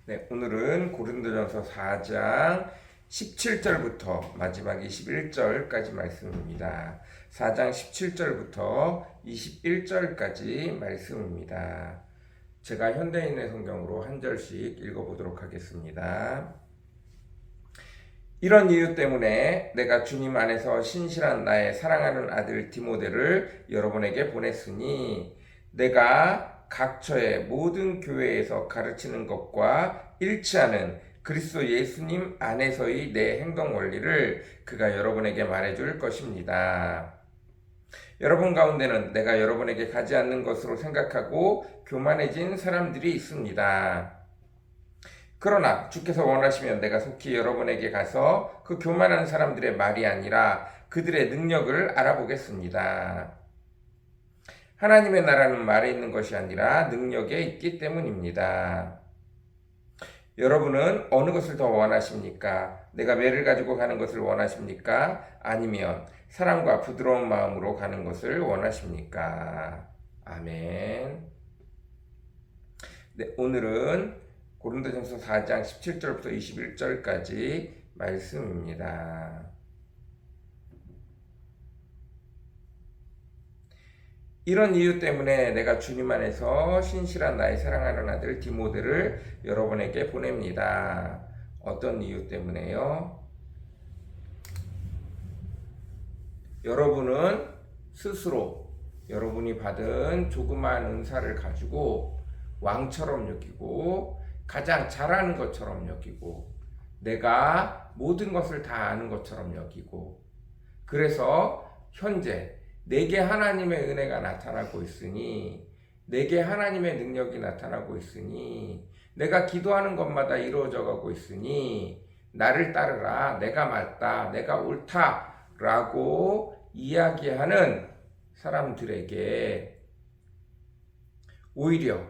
네, 오늘은 고린도전서 4장 17절부터 마지막 21절까지 말씀입니다. 4장 17절부터 21절까지 말씀입니다. 제가 현대인의 성경으로 한 절씩 읽어보도록 하겠습니다. 이런 이유 때문에 내가 주님 안에서 신실한 나의 사랑하는 아들 디모데를 여러분에게 보냈으니 내가 각처의 모든 교회에서 가르치는 것과 일치하는 그리스도 예수님 안에서의 내 행동 원리를 그가 여러분에게 말해줄 것입니다. 여러분 가운데는 내가 여러분에게 가지 않는 것으로 생각하고 교만해진 사람들이 있습니다. 그러나 주께서 원하시면 내가 속히 여러분에게 가서 그 교만한 사람들의 말이 아니라 그들의 능력을 알아보겠습니다. 하나님의 나라는 말에 있는 것이 아니라 능력에 있기 때문입니다. 여러분은 어느 것을 더 원하십니까? 내가 매를 가지고 가는 것을 원하십니까? 아니면 사랑과 부드러운 마음으로 가는 것을 원하십니까? 아멘. 네, 오늘은 고린도전서 4장 17절부터 21절까지 말씀입니다. 이런 이유 때문에 내가 주님 안에서 신실한 나의 사랑하는 아들 디모데를 여러분에게 보냅니다. 어떤 이유 때문에요? 여러분은 스스로 여러분이 받은 조그마한 은사를 가지고 왕처럼 여기고 가장 잘하는 것처럼 여기고 내가 모든 것을 다 아는 것처럼 여기고 그래서 현재 내게 하나님의 은혜가 나타나고 있으니 내게 하나님의 능력이 나타나고 있으니 내가 기도하는 것마다 이루어져 가고 있으니 나를 따르라 내가 맞다 내가 옳다 라고 이야기하는 사람들에게 오히려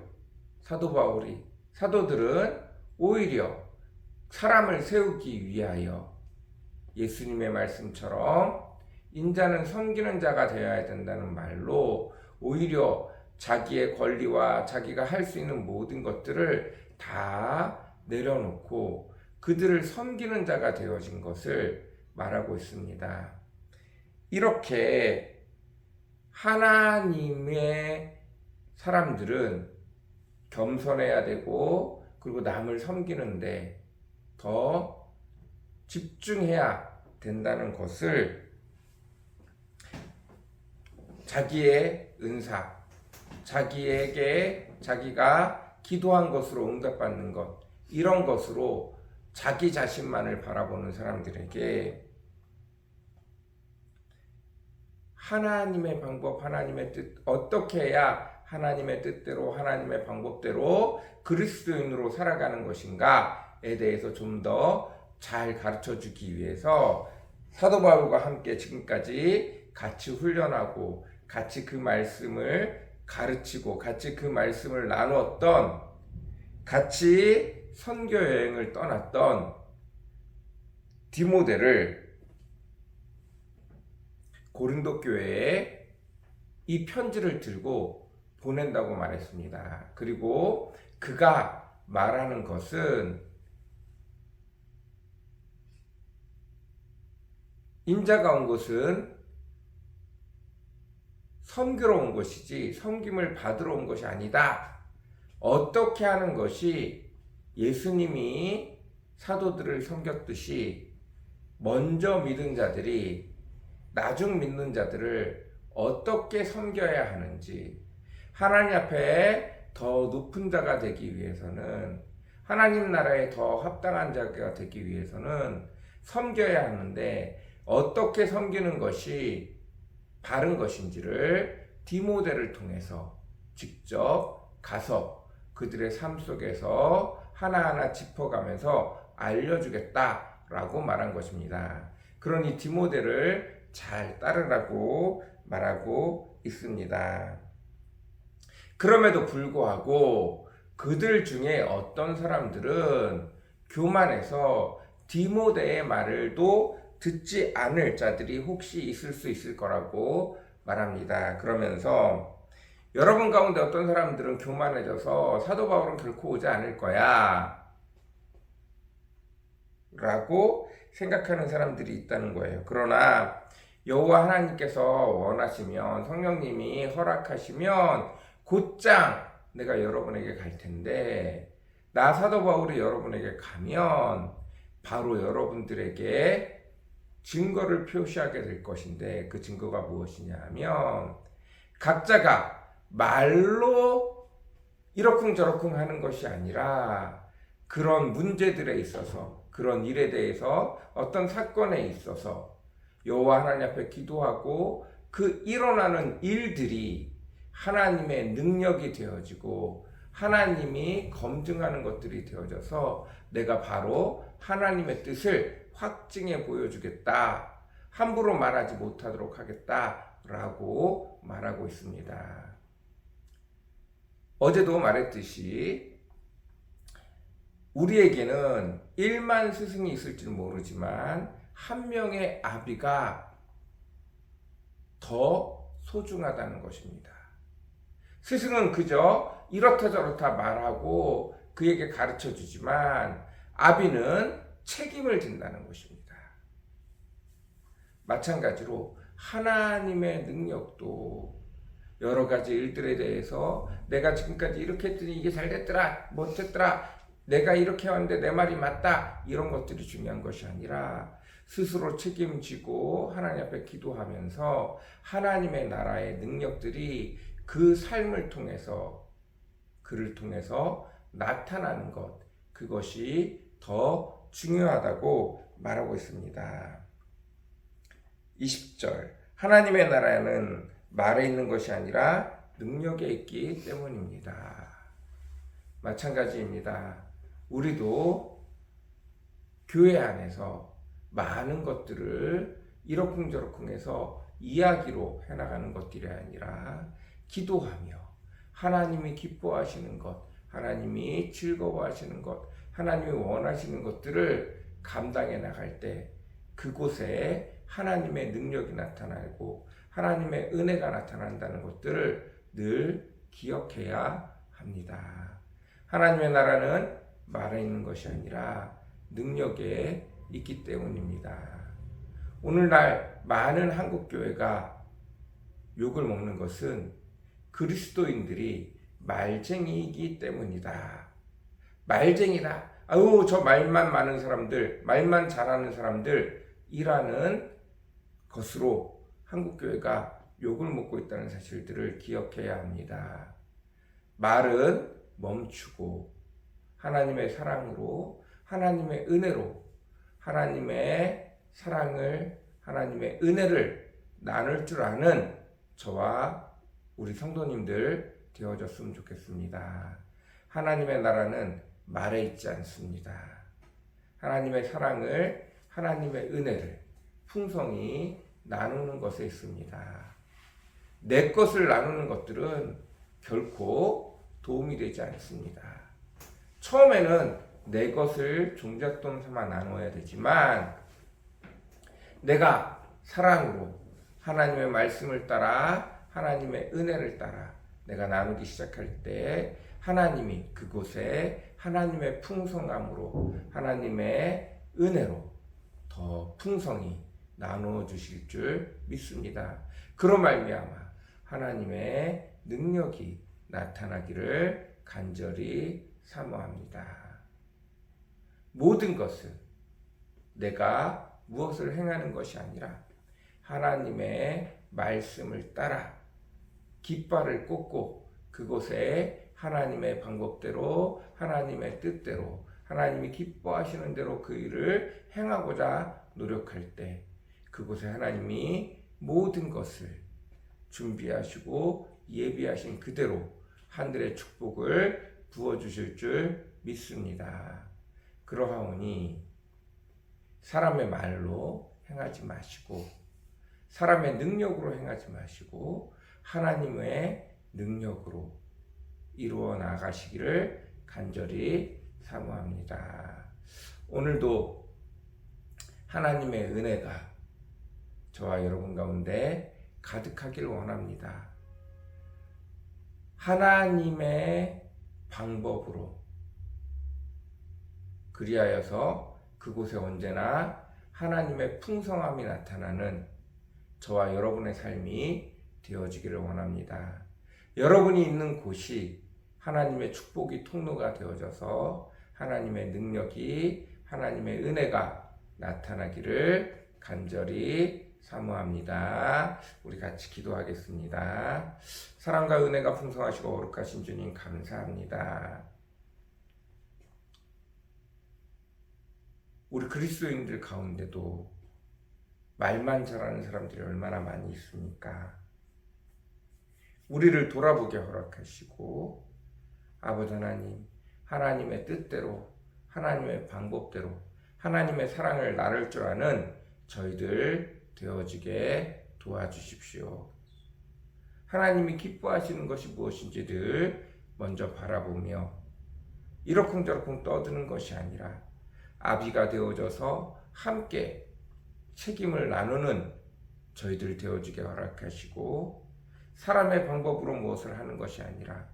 사도들은 오히려 사람을 세우기 위하여 예수님의 말씀처럼 인자는 섬기는 자가 되어야 된다는 말로 오히려 자기의 권리와 자기가 할 수 있는 모든 것들을 다 내려놓고 그들을 섬기는 자가 되어진 것을 말하고 있습니다. 이렇게 하나님의 사람들은 겸손해야 되고 그리고 남을 섬기는데 더 집중해야 된다는 것을 자기의 은사, 자기에게 자기가 기도한 것으로 응답받는 것, 이런 것으로 자기 자신만을 바라보는 사람들에게 하나님의 방법, 하나님의 뜻, 어떻게 해야 하나님의 뜻대로, 하나님의 방법대로 그리스도인으로 살아가는 것인가에 대해서 좀 더 잘 가르쳐 주기 위해서 사도 바울과 함께 지금까지 같이 훈련하고 같이 그 말씀을 가르치고 같이 그 말씀을 나누었던 같이 선교 여행을 떠났던 디모데를 고린도 교회에 이 편지를 들고 보낸다고 말했습니다. 그리고 그가 말하는 것은 인자가 온 것은 섬기러 온 것이지 섬김을 받으러 온 것이 아니다. 어떻게 하는 것이 예수님이 사도들을 섬겼듯이 먼저 믿은 자들이 나중 믿는 자들을 어떻게 섬겨야 하는지 하나님 앞에 더 높은 자가 되기 위해서는 하나님 나라에 더 합당한 자가 되기 위해서는 섬겨야 하는데 어떻게 섬기는 것이 바른 것인지를 디모데를 통해서 직접 가서 그들의 삶 속에서 하나하나 짚어가면서 알려주겠다라고 말한 것입니다. 그러니 디모데를 잘 따르라고 말하고 있습니다. 그럼에도 불구하고 그들 중에 어떤 사람들은 교만해서 디모데의 말을도 듣지 않을 자들이 혹시 있을 수 있을 거라고 말합니다. 그러면서 여러분 가운데 어떤 사람들은 교만해져서 사도 바울은 결코 오지 않을 거야. 라고 생각하는 사람들이 있다는 거예요. 그러나 여호와 하나님께서 원하시면, 성령님이 허락하시면 곧장 내가 여러분에게 갈 텐데, 나 사도 바울이 여러분에게 가면 바로 여러분들에게 증거를 표시하게 될 것인데, 그 증거가 무엇이냐 하면 각자가 말로 이러쿵저러쿵 하는 것이 아니라 그런 문제들에 있어서, 그런 일에 대해서, 어떤 사건에 있어서 여호와 하나님 앞에 기도하고 그 일어나는 일들이 하나님의 능력이 되어지고 하나님이 검증하는 것들이 되어져서 내가 바로 하나님의 뜻을 확증해 보여주겠다, 함부로 말하지 못하도록 하겠다라고 말하고 있습니다. 어제도 말했듯이 우리에게는 1만 스승이 있을지는 모르지만 한 명의 아비가 더 소중하다는 것입니다. 스승은 그저 이렇다 저렇다 말하고 그에게 가르쳐 주지만 아비는 책임을 진다는 것입니다. 마찬가지로 하나님의 능력도 여러 가지 일들에 대해서 내가 지금까지 이렇게 했더니 이게 잘 됐더라, 못했더라, 내가 이렇게 왔는데 내 말이 맞다, 이런 것들이 중요한 것이 아니라 스스로 책임지고 하나님 앞에 기도하면서 하나님의 나라의 능력들이 그 삶을 통해서, 그를 통해서 나타나는 것, 그것이 더 중요하다고 말하고 있습니다. 20절, 하나님의 나라는 말에 있는 것이 아니라 능력에 있기 때문입니다. 마찬가지입니다. 우리도 교회 안에서 많은 것들을 이러쿵저러쿵 해서 이야기로 해나가는 것들이 아니라 기도하며 하나님이 기뻐하시는 것, 하나님이 즐거워하시는 것, 하나님이 원하시는 것들을 감당해 나갈 때 그곳에 하나님의 능력이 나타나고 하나님의 은혜가 나타난다는 것들을 늘 기억해야 합니다. 하나님의 나라는 말에 있는 것이 아니라 능력에 있기 때문입니다. 오늘날 많은 한국교회가 욕을 먹는 것은 그리스도인들이 말쟁이이기 때문이다. 말쟁이다. 아유, 저 말만 많은 사람들, 말만 잘하는 사람들이라는 것으로 한국교회가 욕을 먹고 있다는 사실들을 기억해야 합니다. 말은 멈추고 하나님의 사랑으로, 하나님의 은혜로, 하나님의 사랑을, 하나님의 은혜를 나눌 줄 아는 저와 우리 성도님들 되어졌으면 좋겠습니다. 하나님의 나라는 말에 있지 않습니다. 하나님의 사랑을, 하나님의 은혜를 풍성히 나누는 것에 있습니다. 내 것을 나누는 것들은 결코 도움이 되지 않습니다. 처음에는 내 것을 종잣돈 삼아 나눠야 되지만 내가 사랑으로 하나님의 말씀을 따라 하나님의 은혜를 따라 내가 나누기 시작할 때 하나님이 그곳에 하나님의 풍성함으로 하나님의 은혜로 더 풍성히 나누어 주실 줄 믿습니다. 그런 말미암아 하나님의 능력이 나타나기를 간절히 사모합니다. 모든 것은 내가 무엇을 행하는 것이 아니라 하나님의 말씀을 따라 깃발을 꽂고 그곳에 하나님의 방법대로, 하나님의 뜻대로, 하나님이 기뻐하시는 대로 그 일을 행하고자 노력할 때 그곳에 하나님이 모든 것을 준비하시고 예비하신 그대로 하늘의 축복을 부어주실 줄 믿습니다. 그러하오니 사람의 말로 행하지 마시고 사람의 능력으로 행하지 마시고 하나님의 능력으로 이루어 나가시기를 간절히 사모합니다. 오늘도 하나님의 은혜가 저와 여러분 가운데 가득하길 원합니다. 하나님의 방법으로 그리하여서 그곳에 언제나 하나님의 풍성함이 나타나는 저와 여러분의 삶이 되어지기를 원합니다. 여러분이 있는 곳이 하나님의 축복이 통로가 되어져서 하나님의 능력이, 하나님의 은혜가 나타나기를 간절히 사모합니다. 우리 같이 기도하겠습니다. 사랑과 은혜가 풍성하시고 거룩하신 주님 감사합니다. 우리 그리스도인들 가운데도 말만 잘하는 사람들이 얼마나 많이 있습니까? 우리를 돌아보게 허락하시고 아버지 하나님, 하나님의 뜻대로, 하나님의 방법대로, 하나님의 사랑을 나눌 줄 아는 저희들 되어지게 도와주십시오. 하나님이 기뻐하시는 것이 무엇인지를 먼저 바라보며 이러쿵저러쿵 떠드는 것이 아니라 아비가 되어져서 함께 책임을 나누는 저희들 되어지게 허락하시고 사람의 방법으로 무엇을 하는 것이 아니라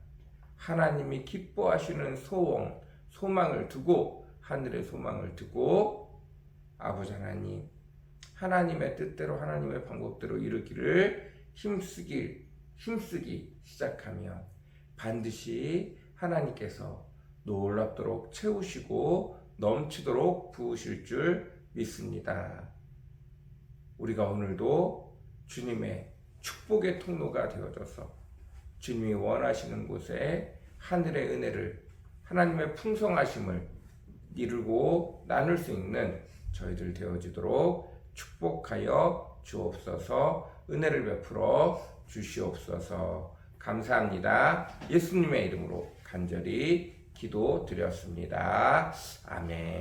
하나님이 기뻐하시는 소원, 소망을 두고 하늘의 소망을 두고 아버지 하나님, 하나님의 뜻대로 하나님의 방법대로 이루기를 힘쓰기 시작하면 반드시 하나님께서 놀랍도록 채우시고 넘치도록 부으실 줄 믿습니다. 우리가 오늘도 주님의 축복의 통로가 되어져서 주님이 원하시는 곳에 하늘의 은혜를, 하나님의 풍성하심을 이루고 나눌 수 있는 저희들 되어지도록 축복하여 주옵소서. 은혜를 베풀어 주시옵소서. 감사합니다. 예수님의 이름으로 간절히 기도드렸습니다. 아멘.